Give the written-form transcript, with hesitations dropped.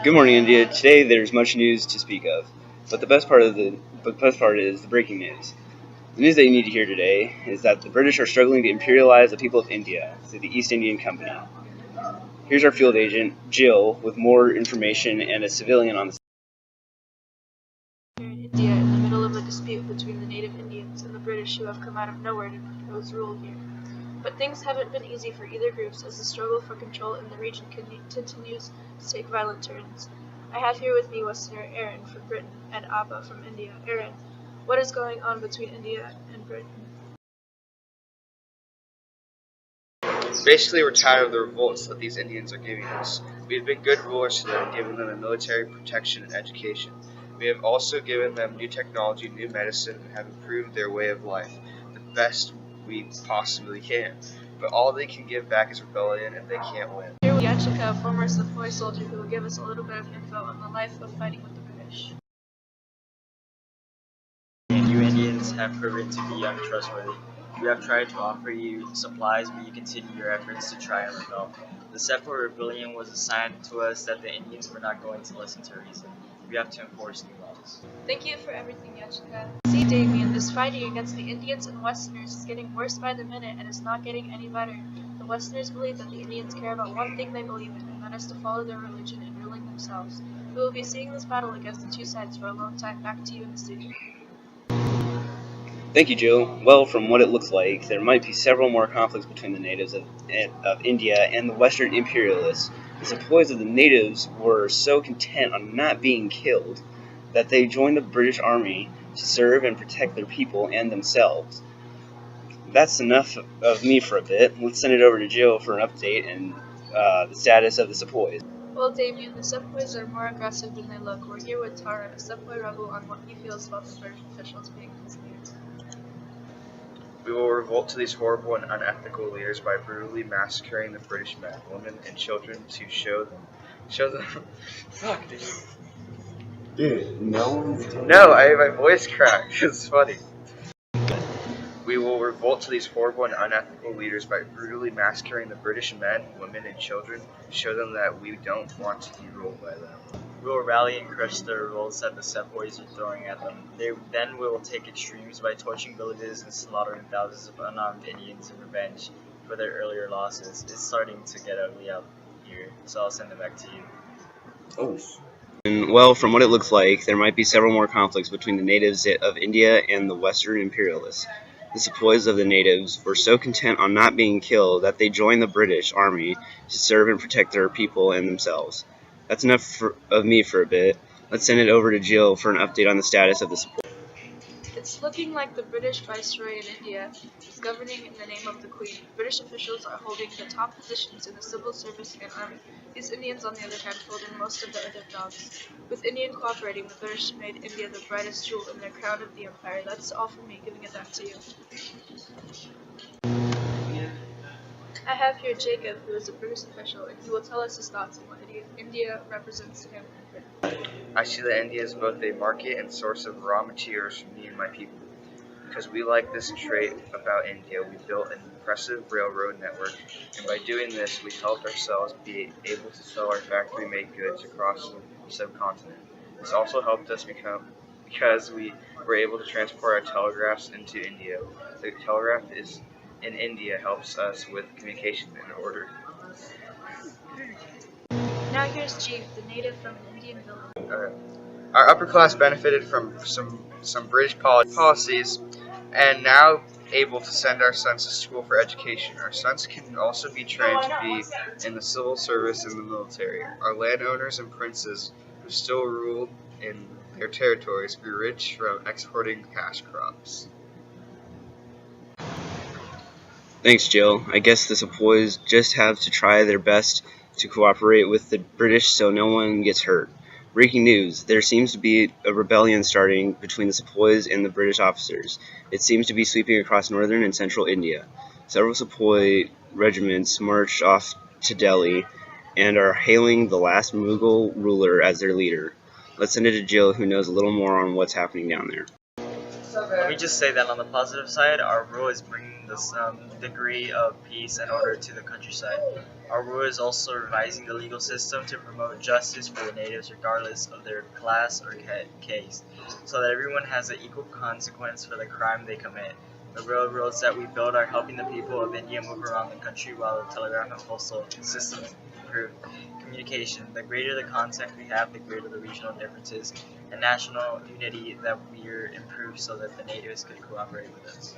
Good morning, India. Today there's much news to speak of, but the best part is the breaking news. The news that you need to hear today is that the British are struggling to imperialize the people of India through the East Indian Company. Here's our field agent, Jill, with more information and a civilian on the Here in India, in the middle of a dispute between the native Indians and the British who have come out of nowhere to impose rule here. But things haven't been easy for either groups as the struggle for control in the region continues to take violent turns. I have here with me Westerner Aaron from Britain and Abba from India. Aaron, what is going on between India and Britain? Basically, we're tired of the revolts that these Indians are giving us. We have been good rulers to them, giving them a military protection and education. We have also given them new technology, new medicine, and have improved their way of life the best we possibly can. But all they can give back is rebellion, and they can't win. Here we have Yachika, a former Sepoy soldier, who will give us a little bit of info on the life of fighting with the British. And you Indians have proven to be untrustworthy. We have tried to offer you supplies, but you continue your efforts to try and rebel. The Sepoy rebellion was a sign to us that the Indians were not going to listen to reason. We have to enforce new laws. Thank you for everything, Yachika. See, Damien, this fighting against the Indians and Westerners is getting worse by the minute and is not getting any better. The Westerners believe that the Indians care about one thing they believe in, and that is to follow their religion and ruling themselves. We will be seeing this battle against the two sides for a long time. Back to you in the studio. Thank you, Jill. Well, from what it looks like, there might be several more conflicts between the natives of India and the Western imperialists. The sepoys of the natives were so content on not being killed that they joined the British Army to serve and protect their people and themselves. That's enough of me for a bit. Let's send it over to Jill for an update and the status of the sepoys. Well, Damien, the Sepoys are more aggressive than they look. We're here with Tara, a Sepoy rebel, on what he feels about the British officials being enslaved. We will revolt to these horrible and unethical leaders by brutally massacring the British men, women, and children to show them. Fuck, dude. Dude, no. My voice cracked. It's funny. We will revolt to these horrible and unethical leaders by brutally massacring the British men, women, and children to show them that we don't want to be ruled by them. We will rally and crush the revolts that the Sepoys are throwing at them. Then we will take extremes by torching villages and slaughtering thousands of unarmed Indians in revenge for their earlier losses. It's starting to get ugly out here, so I'll send it back to you. Well, from what it looks like, there might be several more conflicts between the natives of India and the Western imperialists. The sepoys of the natives were so content on not being killed that they joined the British Army to serve and protect their people and themselves. That's enough of me for a bit. Let's send it over to Jill for an update on the status of the sepoys. It's looking like the British Viceroy in India is governing in the name of the Queen. British officials are holding the top positions in the civil service and army. These Indians, on the other hand, holding most of the other jobs. With Indian cooperating, the British made India the brightest jewel in their crown of the empire. That's all from me, giving it back to you. I have here Jacob, who is a British official, and he will tell us his thoughts on what India represents to him in Britain. I see that India is both a market and source of raw materials for me and my people. Because we like this trait about India, we built an impressive railroad network, and by doing this, we helped ourselves be able to sell our factory-made goods across the subcontinent. This also helped us because we were able to transport our telegraphs into India. The telegraph in India helps us with communication in order. Now here's Chief, the native from an Indian village. Our upper class benefited from some British policies and now able to send our sons to school for education. Our sons can also be trained to be in the civil service and the military. Our landowners and princes who still ruled in their territories grew rich from exporting cash crops. Thanks, Jill. I guess the sepoys just have to try their best to cooperate with the British so no one gets hurt. Breaking news, there seems to be a rebellion starting between the sepoys and the British officers. It seems to be sweeping across northern and central India. Several sepoy regiments marched off to Delhi and are hailing the last Mughal ruler as their leader. Let's send it to Jill, who knows a little more on what's happening down there. Let me just say that on the positive side, our rule is bringing degree of peace and order to the countryside. Our rule is also revising the legal system to promote justice for the natives regardless of their class or caste, so that everyone has an equal consequence for the crime they commit. The railroads that we build are helping the people of India move around the country while the telegraph and postal systems improve communication. The greater the contact we have, the greater the regional differences and national unity that we improve so that the natives could cooperate with us.